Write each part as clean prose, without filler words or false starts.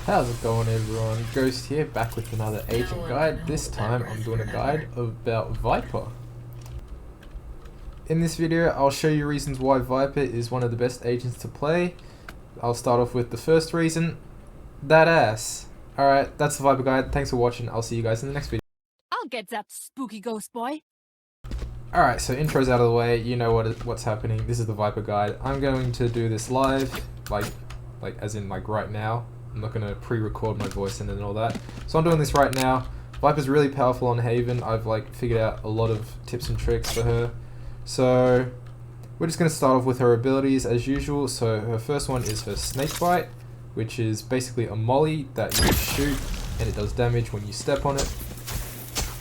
How's it going, everyone? Ghost here, back with another agent guide. This time I'm doing a guide about VIPER. In this video I'll show you reasons why VIPER is one of the best agents to play. I'll start off with the first reason, that ass. Alright, that's the VIPER guide. Thanks for watching. I'll see you guys in the next video. I'll get that spooky ghost boy. Alright, so intro's out of the way, you know what's happening. This is the VIPER guide. I'm going to do this live, like as in right now. I'm not going to pre-record my voice and all that. So I'm doing this right now. VIPER's really powerful on Haven. I've figured out a lot of tips and tricks for her. So we're just going to start off with her abilities as usual. So her first one is her Snake Bite, which is basically a molly that you shoot and it does damage when you step on it.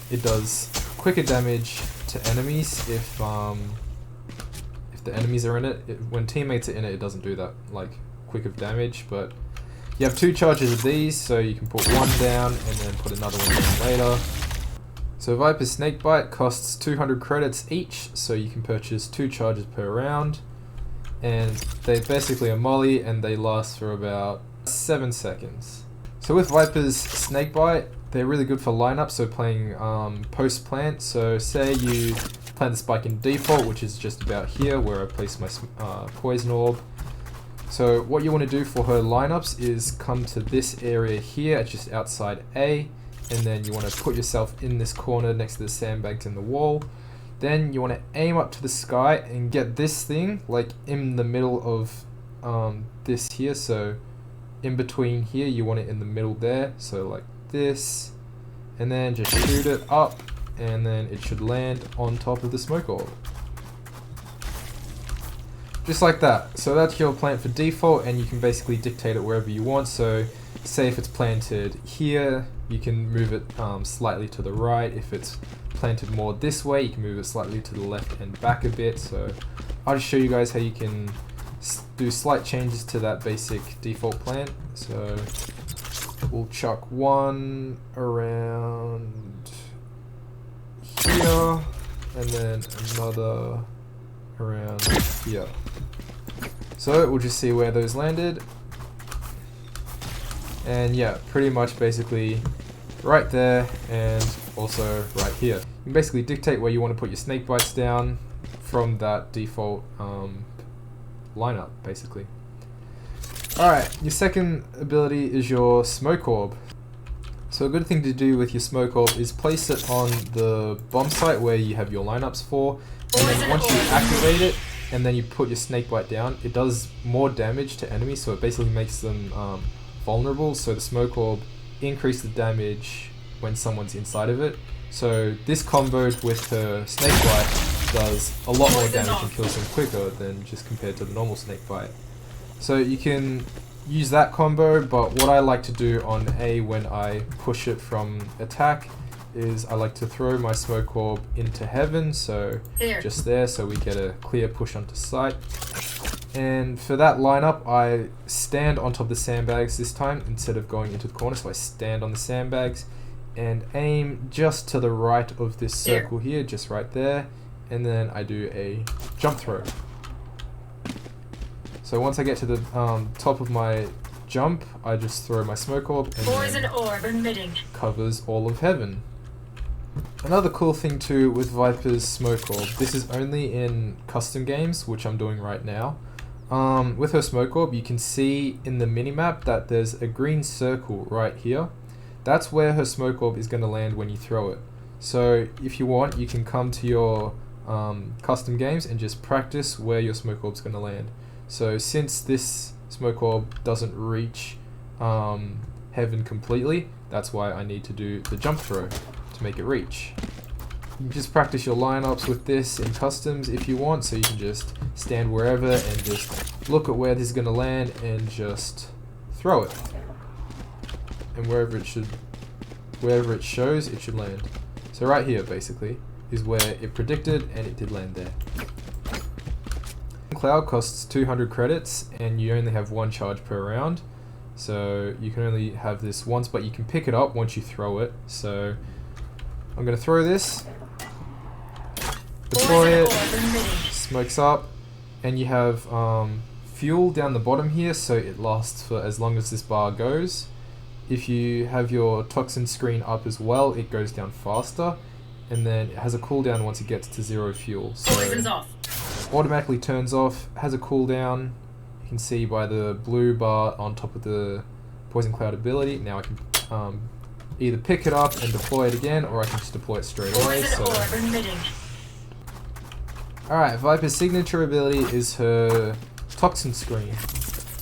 It does quicker damage to enemies if the enemies are in it. When teammates are in it, it doesn't do that quick of damage, but you have two charges of these, so you can put one down and then put another one down later. So VIPER's Snake Bite costs 200 credits each, so you can purchase 2 charges per round. And they're basically a molly and they last for about 7 seconds. So with VIPER's Snake Bite, they're really good for lineup, so playing post-plant. So say you plant the spike in default, which is just about here where I place my poison orb. So what you want to do for her lineups is come to this area here, just outside A, and then you want to put yourself in this corner next to the sandbags in the wall. Then you want to aim up to the sky and get this thing in the middle of this here. So in between here, you want it in the middle there, so like this, and then just shoot it up, and then it should land on top of the smoke orb. Just like that. So that's your plant for default, and you can basically dictate it wherever you want. So say if it's planted here, you can move it slightly to the right. If it's planted more this way, you can move it slightly to the left and back a bit. So I'll just show you guys how you can do slight changes to that basic default plant. So we'll chuck one around here, and then another around here. So we'll just see where those landed. And yeah, pretty much basically right there and also right here. You can basically dictate where you want to put your snake bites down from that default lineup, basically. Alright, your second ability is your smoke orb. So a good thing to do with your smoke orb is place it on the bomb site where you have your lineups for, and then once you activate it and then you put your snake bite down, it does more damage to enemies, so it basically makes them vulnerable. So the smoke orb increases the damage when someone's inside of it. So this comboed with her snake bite does a lot more damage and kills them quicker than just compared to the normal snake bite. So you can use that combo, but what I like to do on A when I push it from attack is I like to throw my smoke orb into heaven, so just there, so we get a clear push onto sight. And for that lineup, I stand on top of the sandbags this time instead of going into the corner. So I stand on the sandbags and aim just to the right of this circle here, just right there, and then I do a jump throw. So once I get to the top of my jump, I just throw my smoke orb and poison orb emitting. Covers all of heaven. Another cool thing too with VIPER's smoke orb, this is only in custom games, which I'm doing right now. With her smoke orb, you can see in the minimap that there's a green circle right here. That's where her smoke orb is going to land when you throw it. So if you want, you can come to your custom games and just practice where your smoke orb is going to land. So since this smoke orb doesn't reach heaven completely, that's why I need to do the jump throw to make it reach. You can just practice your lineups with this in customs if you want, so you can just stand wherever and just look at where this is going to land and just throw it. And wherever it shows, it should land. So right here basically is where it predicted, and it did land there. Cloud costs 200 credits and you only have 1 charge per round, so you can only have this once, but you can pick it up once you throw it. So I'm going to throw this, deploy it, smokes up, and you have fuel down the bottom here, so it lasts for as long as this bar goes. if you have your Toxin Screen up as well, it goes down faster, and then it has a cooldown once it gets to 0 fuel. So Poison's off. Automatically turns off, has a cooldown. You can see by the blue bar on top of the Poison Cloud ability. Now I can either pick it up and deploy it again, or I can just deploy it straight away. So. Alright, Viper's signature ability is her Toxin Screen.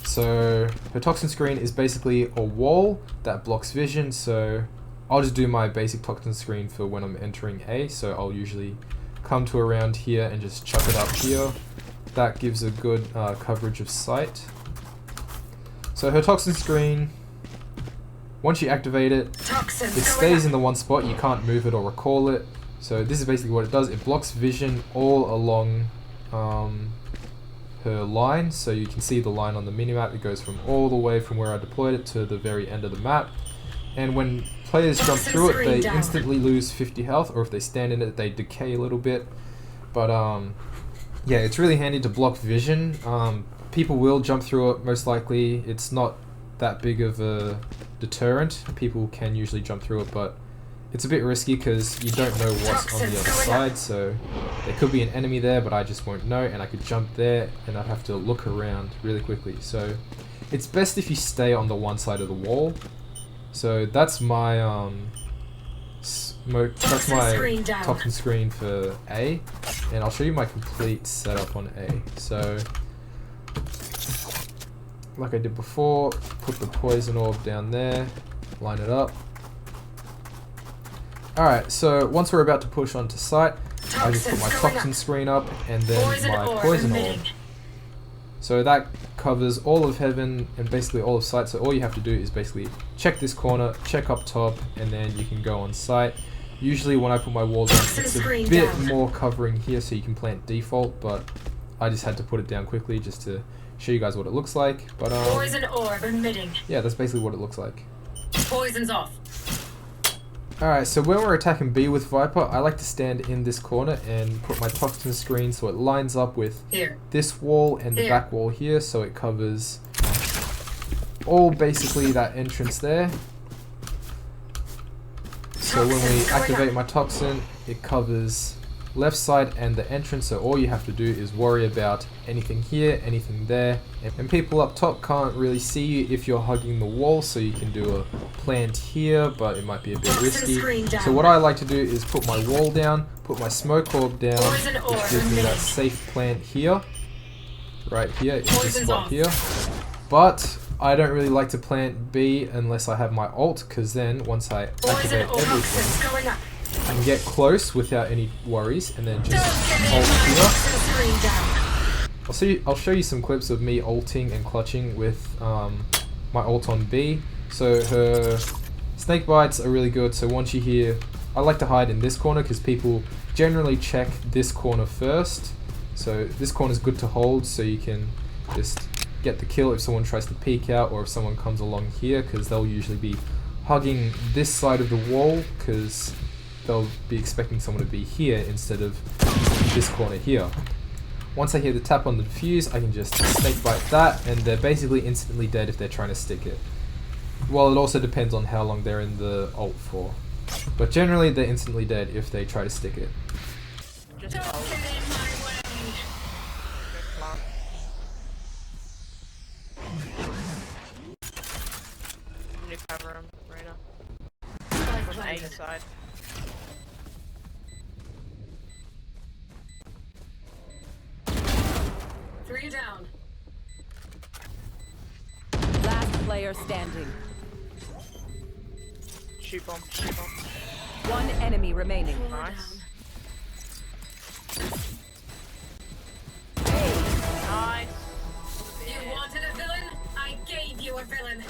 So her Toxin Screen is basically a wall that blocks vision, so I'll just do my basic Toxin Screen for when I'm entering A. So I'll usually come to around here and just chuck it up here. That gives a good coverage of sight. So her Toxin Screen, once you activate it, it stays in the one spot. You can't move it or recall it. So this is basically what it does. It blocks vision all along her line. So you can see the line on the minimap. It goes from all the way from where I deployed it to the very end of the map. And when players jump through it, they instantly lose 50 health, or if they stand in it, they decay a little bit. But yeah, it's really handy to block vision. People will jump through it most likely. It's not that big of a deterrent. People can usually jump through it, but it's a bit risky because you don't know what's on the other side. So there could be an enemy there, but I just won't know, and I could jump there and I'd have to look around really quickly. So it's best if you stay on the one side of the wall. So that's my Toxin Screen for A, and I'll show you my complete setup on A. So like I did before, put the poison orb down there, line it up. Alright, so once we're about to push onto site, I just put my Toxin Screen up and then my poison orb. So that covers all of heaven and basically all of site. So all you have to do is basically check this corner, check up top, and then you can go on site. Usually when I put my wall down, it's a bit more covering here so you can plant default, but I just had to put it down quickly just to show you guys what it looks like. But Poison orb emitting. Yeah, that's basically what it looks like. Poison's off. Alright, so when we're attacking B with Viper, I like to stand in this corner and put my Toxin Screen so it lines up with this wall and the back wall here, so it covers all basically that entrance there. So when we activate my Toxin, it covers left side and the entrance, so all you have to do is worry about anything here, anything there, and people up top can't really see you if you're hugging the wall, so you can do a plant here, but it might be a bit risky. So what I like to do is put my wall down, put my smoke orb down, which gives me that safe plant here, right here, in this spot here. But I don't really like to plant B unless I have my ult, because then once I activate everything, I can get close without any worries, and then just ult here. I'll show you some clips of me ulting and clutching with my ult on B. So her snake bites are really good. So once you hear, I like to hide in this corner because people generally check this corner first. So this corner is good to hold, so you can just get the kill if someone tries to peek out, or if someone comes along here, because they'll usually be hugging this side of the wall because they'll be expecting someone to be here instead of this corner here. Once I hear the tap on the defuse, I can just snake bite that, and they're basically instantly dead if they're trying to stick it. Well, it also depends on how long they're in the ult for, but generally they're instantly dead if they try to stick it. Don't get in my way. You cover him right now. From A side. Three down. Last player standing. Shoot bomb, shoot bomb. One enemy remaining. Nice. Hey. Nice. You wanted a villain? I gave you a villain.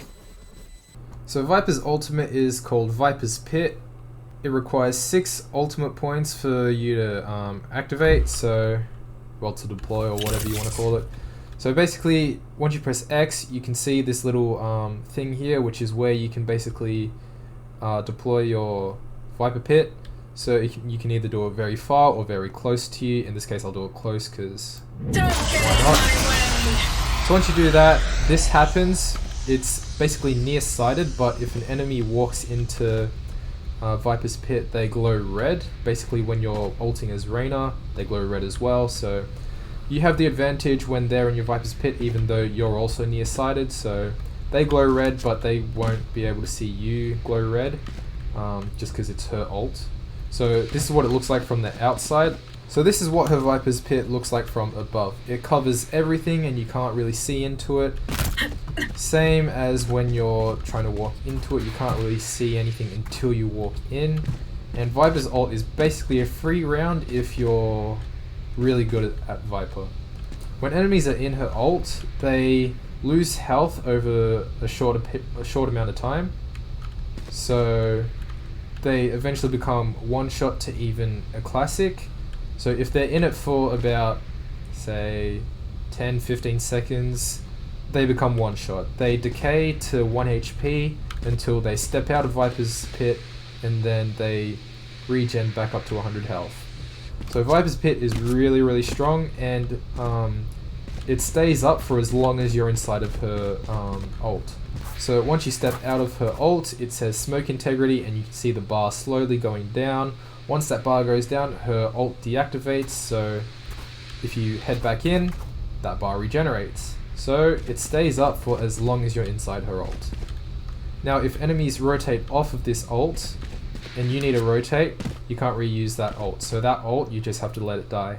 So Viper's ultimate is called Viper's Pit. It requires 6 ultimate points for you to activate, so, well, to deploy or whatever you want to call it. So basically, once you press X, you can see this little thing here, which is where you can basically deploy your Viper Pit. So you can either do it very far or very close to you. In this case, I'll do it close because why not? So once you do that, this happens. It's basically nearsighted, but if an enemy walks into Viper's pit, they glow red. Basically, when you're ulting as Reyna, they glow red as well. So you have the advantage when they're in your Viper's pit, even though you're also nearsighted. So they glow red, but they won't be able to see you glow red, just because it's her ult. So this is what it looks like from the outside. So this is what her Viper's pit looks like from above. It covers everything and you can't really see into it. Same as when you're trying to walk into it, you can't really see anything until you walk in. And Viper's ult is basically a free round if you're really good at Viper. When enemies are in her ult, they lose health over a short amount of time. So they eventually become one shot to even a classic. So if they're in it for about, say, 10-15 seconds, they become one shot. They decay to 1 HP until they step out of Viper's pit, and then they regen back up to 100 health. So Viper's pit is really, really strong, and it stays up for as long as you're inside of her ult. So once you step out of her ult, it says smoke integrity, and you can see the bar slowly going down. Once that bar goes down, her ult deactivates, so if you head back in, that bar regenerates. So it stays up for as long as you're inside her ult. Now if enemies rotate off of this ult, and you need to rotate, you can't reuse that ult. So that ult, you just have to let it die.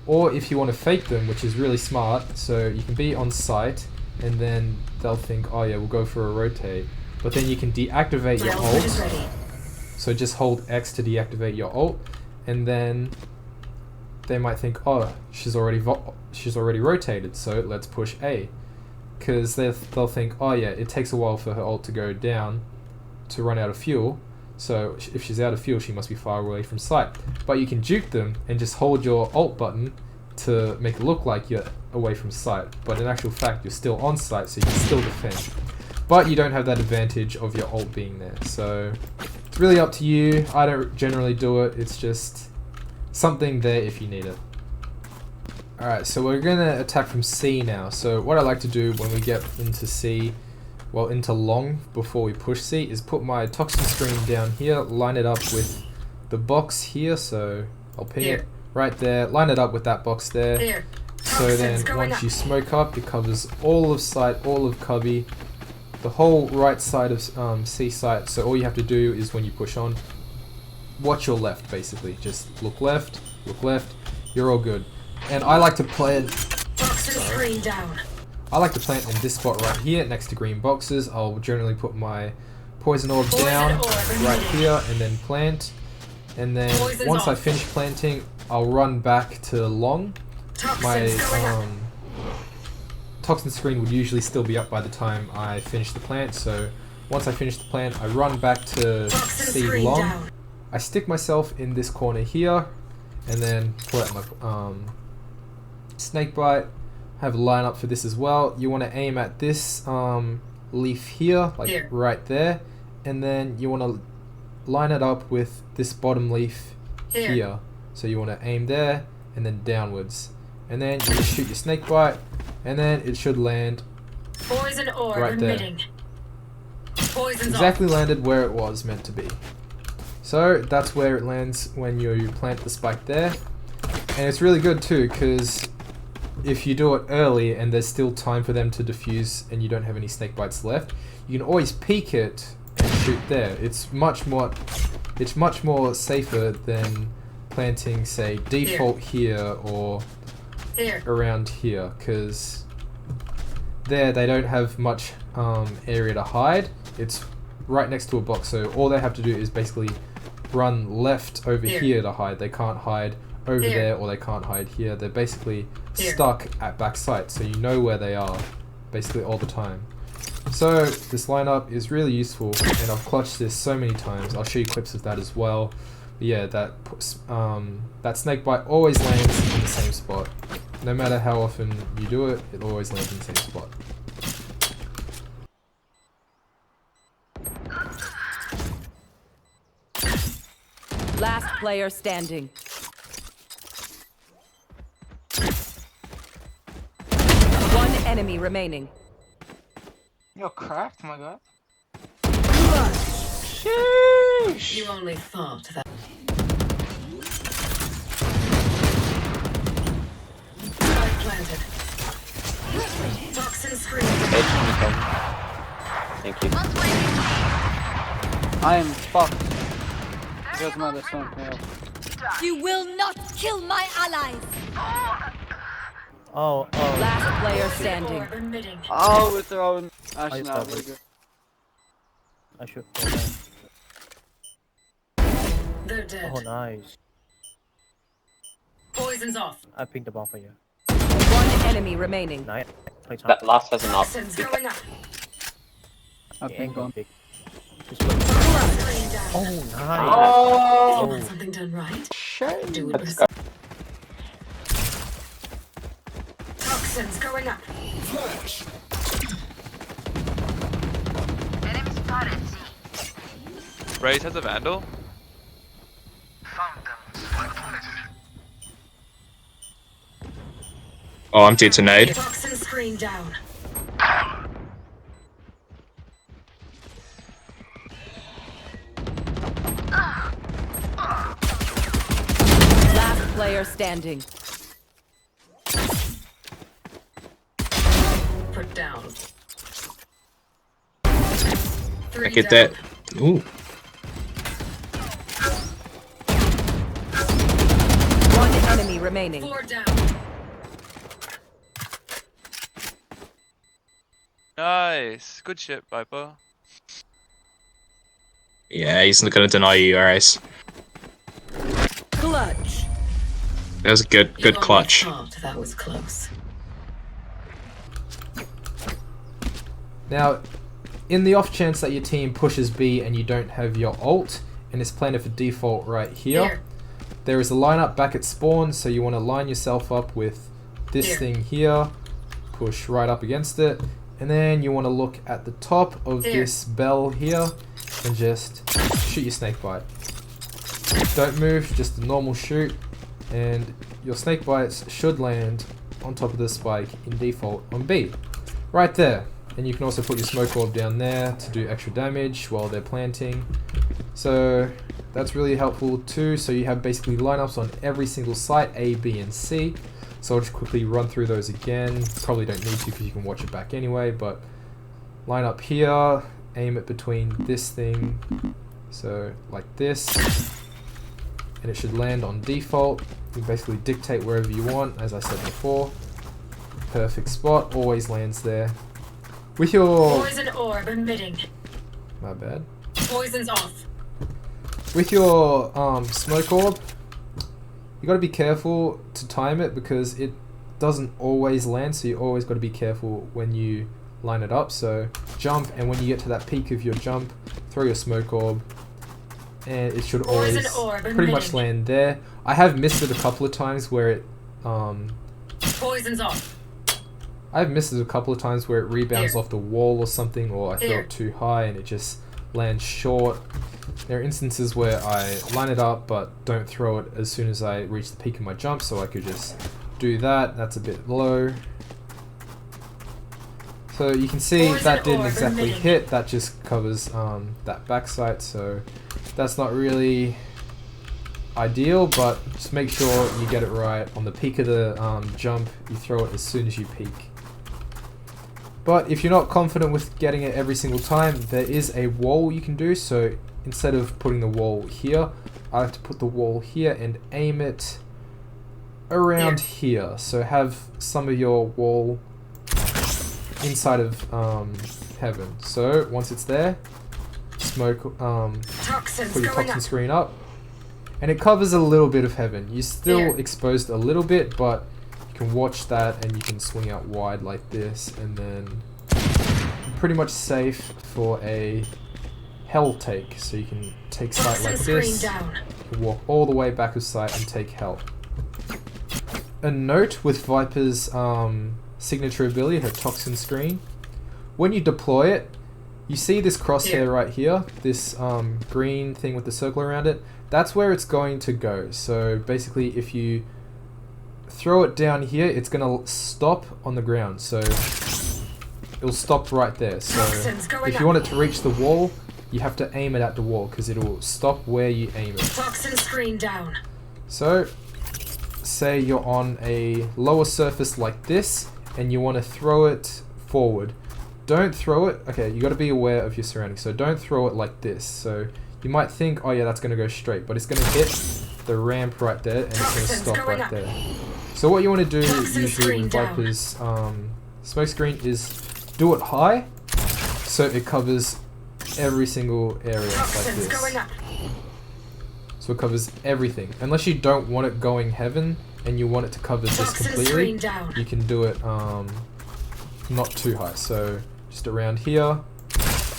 Or if you want to fake them, which is really smart, so you can be on site, and then they'll think, oh yeah, we'll go for a rotate. But then you can deactivate your ult. So just hold X to deactivate your ult, and then they might think, oh, she's already rotated, so let's push A. Because they'll think, oh yeah, it takes a while for her ult to go down to run out of fuel. So if she's out of fuel, she must be far away from sight. But you can juke them and just hold your ult button to make it look like you're away from sight. But in actual fact, you're still on sight, so you can still defend. But you don't have that advantage of your ult being there. So it's really up to you. I don't generally do it. It's just something there if you need it. Alright, so we're going to attack from C now. So what I like to do when we get into C, well, into long before we push C, is put my Toxin Screen down here, line it up with the box here, so I'll ping it right there, line it up with that box there. So then once you smoke up, it covers all of sight, all of cubby, the whole right side of C site. So all you have to do is when you push on, watch your left basically. Just look left, you're all good. And I like to plant. Toxin Screen down. I like to plant in this spot right here next to green boxes. I'll generally put my poison orb down right here and then plant. And then once I finish planting, I'll run back to long. My Toxin Screen would usually still be up by the time I finish the plant. So once I finish the plant, I run back to C long. I stick myself in this corner here, and then pull out my snakebite. Have a line up for this as well. You want to aim at this leaf here, like right there, and then you want to line it up with this bottom leaf here. So you want to aim there and then downwards, and then you just shoot your snakebite, and then it should land Poison orb right there. emitting. Poison's Exactly landed where it was meant to be. So that's where it lands when you plant the spike there. And it's really good too, because if you do it early and there's still time for them to defuse and you don't have any snake bites left, you can always peek it and shoot there. It's much more safer than planting, say, default here or around here, because there they don't have much area to hide. It's right next to a box, so all they have to do is basically run left over here to hide. They can't hide over there, or they can't hide here. They're basically stuck at back sight, so you know where they are basically all the time. So this lineup is really useful, and I've clutched this so many times. I'll show you clips of that as well. But yeah, that snake bite always lands in the same spot. No matter how often you do it, it always lands in the same spot. Last player standing. One enemy remaining. You're cracked, my guy. You only thought that. Spike planted. Toxin Screen. Thank you. I am fucked. Doesn't matter, something else. You will not kill my allies! Oh, oh. Last player standing. Orb emitting. Oh, we're throwing. Actually, I no, thought we're we- good. I should. They're dead. Oh, nice. Poison's off. I picked the bomb for you. One enemy remaining. Nice. Play top. That last has an op. Toxins going up. I The think angle on. big. Just wait. Screen down. Oh, nice. You want something done right? Do it Let's with go. toxins going up. Raze has a Vandal. Oh, I'm due to nade. Toxin screen down. Last player standing. Put down. I get that. Ooh. One enemy remaining. 4 down. Nice. Good shit, Viper. Yeah, he's not gonna deny you, Ares. Clutch. That was a good You only clutch. thought that was close. Now, in the off chance that your team pushes B and you don't have your ult, and it's planted for default right here, there is a lineup back at spawn, so you want to line yourself up with this thing here, push right up against it, and then you want to look at the top of this bell here and just shoot your snake bite. Don't move, just a normal shoot, and your snake bites should land on top of the spike in default on B. Right there. And you can also put your smoke orb down there to do extra damage while they're planting. So that's really helpful too. So you have basically lineups on every single site, A, B, and C. So I'll just quickly run through those again. Probably don't need to because you can watch it back anyway, but line up here, aim it between this thing, so like this, and it should land on default. You can basically dictate wherever you want, as I said before. Perfect spot, always lands there. With your... Poison orb emitting. My bad. Poison's off. With your smoke orb, you gotta be careful to time it because it doesn't always land, so you always gotta be careful when you line it up. So jump, and when you get to that peak of your jump, throw your smoke orb, and it should always pretty much land there. I have missed it a couple of times where it Poison's off. I've missed it a couple of times where it rebounds off the wall or something, or I throw it too high and it just lands short. There are instances where I line it up but don't throw it as soon as I reach the peak of my jump, so I could just do that. That's a bit low. So you can see that didn't exactly hit, that just covers that backside, so that's not really ideal, but just make sure you get it right. On the peak of the jump, you throw it as soon as you peak. But if you're not confident with getting it every single time, there is a wall you can do. So instead of putting the wall here, I have to put the wall here and aim it around here. So have some of your wall inside of heaven. So once it's there, smoke, put your toxin screen up, and it covers a little bit of heaven. You're still exposed a little bit, but you can watch that and you can swing out wide like this, and then you're pretty much safe for a hell take. So you can take sight like this, you can walk all the way back of sight and take hell. A note with Viper's signature ability, her Toxin Screen, when you deploy it, you see this crosshair right here, this green thing with the circle around it, that's where it's going to go. So basically if you throw it down here, it's going to stop on the ground. So it'll stop right there. So Toxins going if you up. want it to reach the wall, you have to aim it at the wall because it'll stop where you aim it. Toxin screen down. So, say you're on a lower surface like this, and you want to throw it forward. Don't throw it, okay, you got to be aware of your surroundings, so don't throw it like this. So, you might think, oh yeah, that's going to go straight, but it's going to hit the ramp right there, and it's going to Toxins stop going right up. there. So what you want to do Toxin usually screen with down. Viper's smoke screen is do it high, so it covers every single area like Toxins this. going up. So it covers everything. Unless you don't want it going heaven and you want it to cover this Toxin completely, screen down. you can do it not too high. So just around here,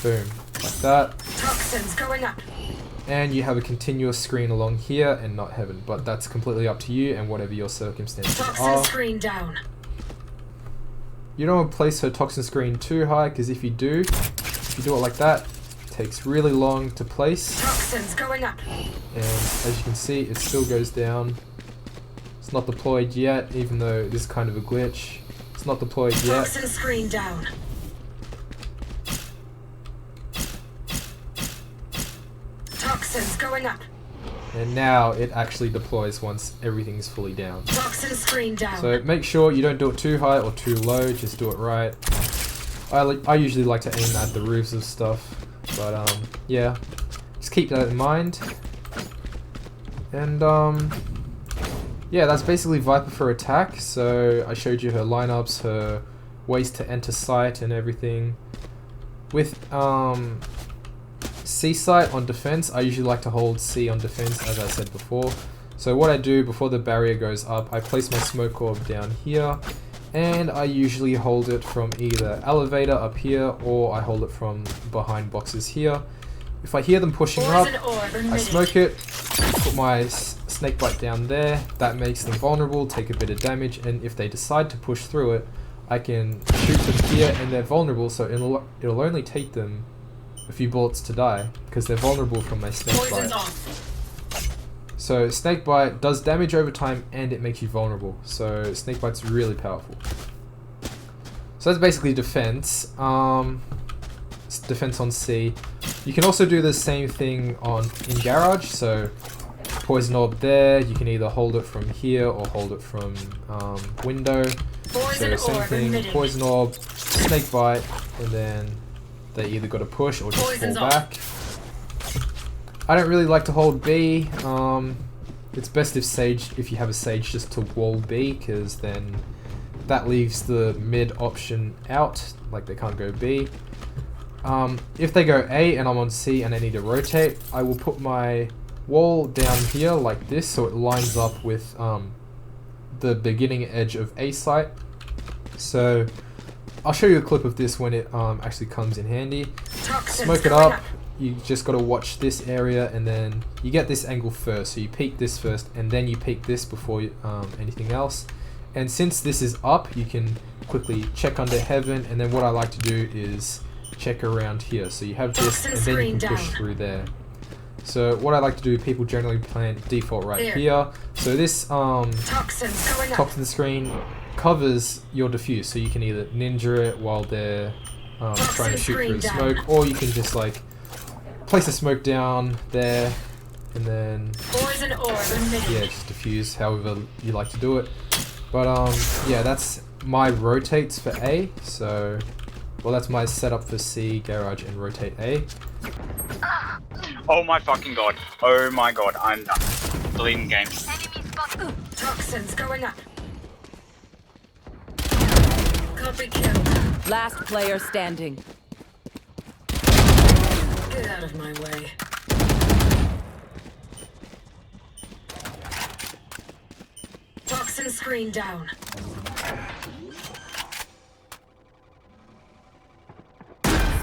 boom, like that. Toxins going up. And you have a continuous screen along here and not heaven. But that's completely up to you and whatever your circumstances Toxin are. screen down. You don't want to place her toxin screen too high because if you do it like that, it takes really long to place. Toxins going up. And as you can see, it still goes down. It's not deployed yet, even though this is kind of a glitch. It's not deployed yet. Toxin screen down. Toxins going up. And now it actually deploys once everything's fully down. Toxin screen down. So make sure you don't do it too high or too low, just do it right. I usually like to aim at the roofs of stuff, but yeah, just keep that in mind. And yeah, that's basically Viper for attack. So I showed you her lineups, her ways to enter site and everything. With C site on defense, I usually like to hold C on defense, as I said before. So what I do before the barrier goes up, I place my smoke orb down here, and I usually hold it from either elevator up here, or I hold it from behind boxes here. If I hear them pushing up, Poison orb I emitted. smoke it, put my snake bite down there. That makes them vulnerable, take a bit of damage, and if they decide to push through it, I can shoot them here, and they're vulnerable, so it'll only take them a few bullets to die, because they're vulnerable from my snake Poison's bite. off. So snake bite does damage over time, and it makes you vulnerable. So snake bite's really powerful. So that's basically defense. It's defense on C. You can also do the same thing in garage. So poison orb there. You can either hold it from here or hold it from window. Poison So same orb thing. emitted. Poison orb, snake bite, and then they either got to push or just Poison's fall off. back. I don't really like to hold B. It's best if you have a Sage just to wall B, because then that leaves the mid option out, like they can't go B. If they go A and I'm on C and I need to rotate, I will put my wall down here like this so it lines up with the beginning edge of A site. So I'll show you a clip of this when it actually comes in handy. Toxins Smoke it going up. You just got to watch this area, and then you get this angle first. So you peek this first, and then you peek this before anything else. And since this is up, you can quickly check under heaven, and then what I like to do is check around here. So you have this, Toxin and then you screen can push down. through there. So what I like to do, people generally plan default right There. here. So this Toxins going up. toxin screen covers your diffuse, so you can either ninja it while they're trying to shoot through the screen smoke, or you can just like place a smoke down there and then Poison orb emitted. yeah, just diffuse however you like to do it. But yeah, that's my rotates for A. So well, that's my setup for C, garage, and rotate A. Oh my fucking god. Oh my god, I'm done. Deleting game. Toxins going up. Copy kill. Last player standing. Get out of my way. Toxin screen down.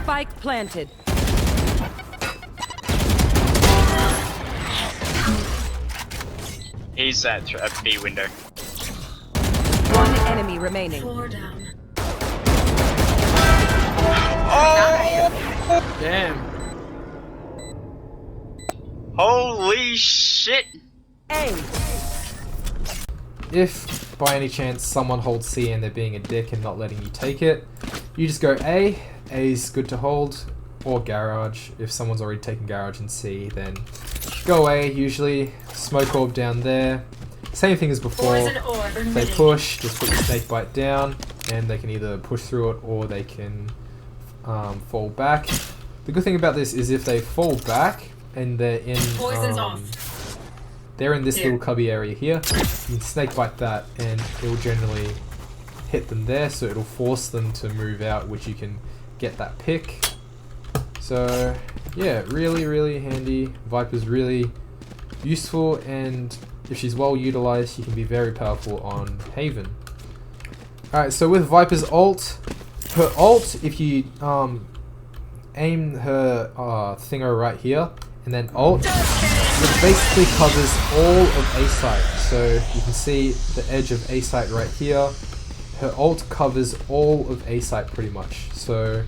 Spike planted. He's at B window. One enemy remaining. 4 down. Damn. Holy shit! A. If by any chance someone holds C and they're being a dick and not letting you take it, You just go A. A's good to hold, or garage. If someone's already taken garage and C, then go A usually. Smoke orb down there. Same thing as before. If they push, just put the snake bite down, and they can either push through it or they can fall back. The good thing about this is if they fall back and they're in this little cubby area here, you can snake bite that and it will generally hit them there, so it'll force them to move out, which you can get that pick. So yeah, really handy. Viper's really useful, and if she's well utilized, she can be very powerful on Haven. Alright, so with Viper's ult, her ult, if you aim her thinger right here and then ult, it basically covers all of A site. So you can see the edge of A site right here. Her ult covers all of A site pretty much. So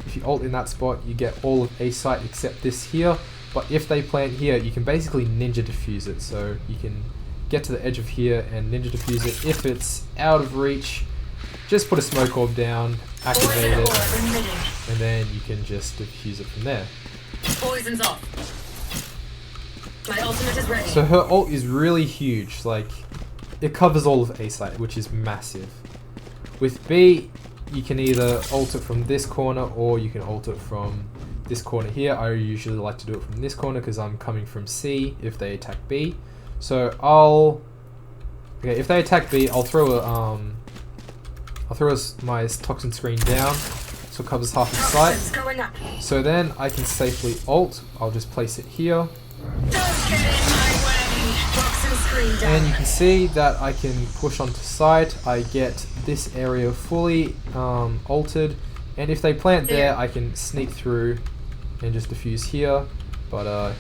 if you ult in that spot, you get all of A site except this here. But if they plant here, you can basically ninja diffuse it. So you can get to the edge of here and ninja diffuse it. If it's out of reach, just put a smoke orb down, activate it, and then you can just diffuse it from there. Poison's off. My ultimate is ready. So her ult is really huge, like it covers all of A site, which is massive. With B, you can either ult it from this corner or you can ult it from this corner here. I usually like to do it from this corner because I'm coming from C if they attack B. So if they attack B, I'll throw my Toxin Screen down, so it covers half of sight. So then I can safely ult. I'll just place it here. And you can see that I can push onto site. I get this area fully altered, and if they plant there, I can sneak through and just diffuse here. But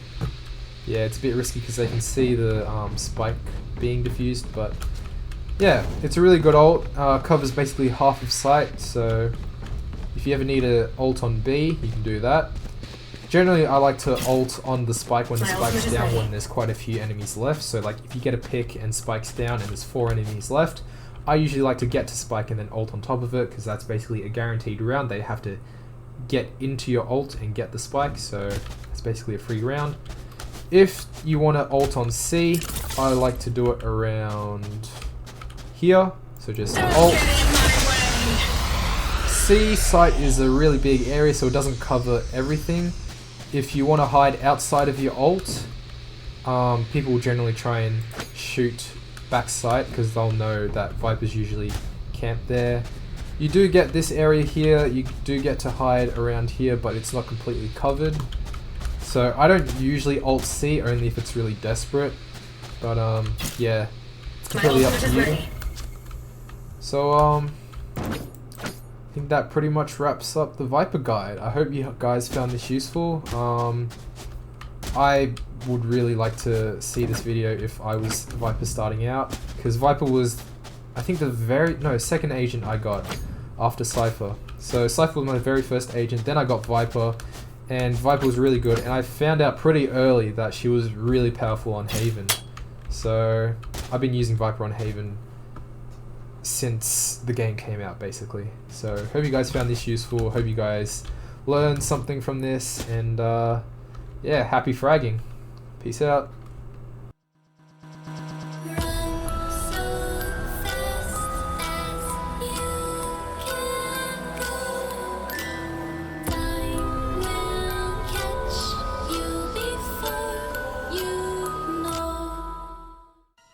yeah, it's a bit risky because they can see the spike being diffused. But yeah, it's a really good ult. Covers basically half of site, so if you ever need a ult on B, you can do that. Generally, I like to ult on the spike when the spike's down when there's quite a few enemies left. So like if you get a pick and spike's down and there's 4 enemies left, I usually like to get to spike and then ult on top of it, because that's basically a guaranteed round. They have to get into your ult and get the spike, so it's basically a free round. If you want to ult on C, I like to do it around here. So just ult. C site is a really big area, so it doesn't cover everything. If you want to hide outside of your ult, people will generally try and shoot back site because they'll know that Vipers usually camp there. You do get this area here, you do get to hide around here, but it's not completely covered. So I don't usually ult C, only if it's really desperate. But yeah, it's completely up to you. So I think that pretty much wraps up the Viper guide. I hope you guys found this useful. I would really like to see this video if I was Viper starting out, because Viper was, I think, the second agent I got after Cypher. So Cypher was my very first agent, then I got Viper, and Viper was really good, and I found out pretty early that she was really powerful on Haven. So I've been using Viper on Haven since the game came out, basically. So hope you guys found this useful, hope you guys learned something from this, and yeah, happy fragging. Peace out.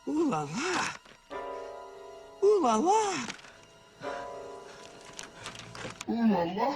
Ooh la la! Ooh la la! Ooh la la!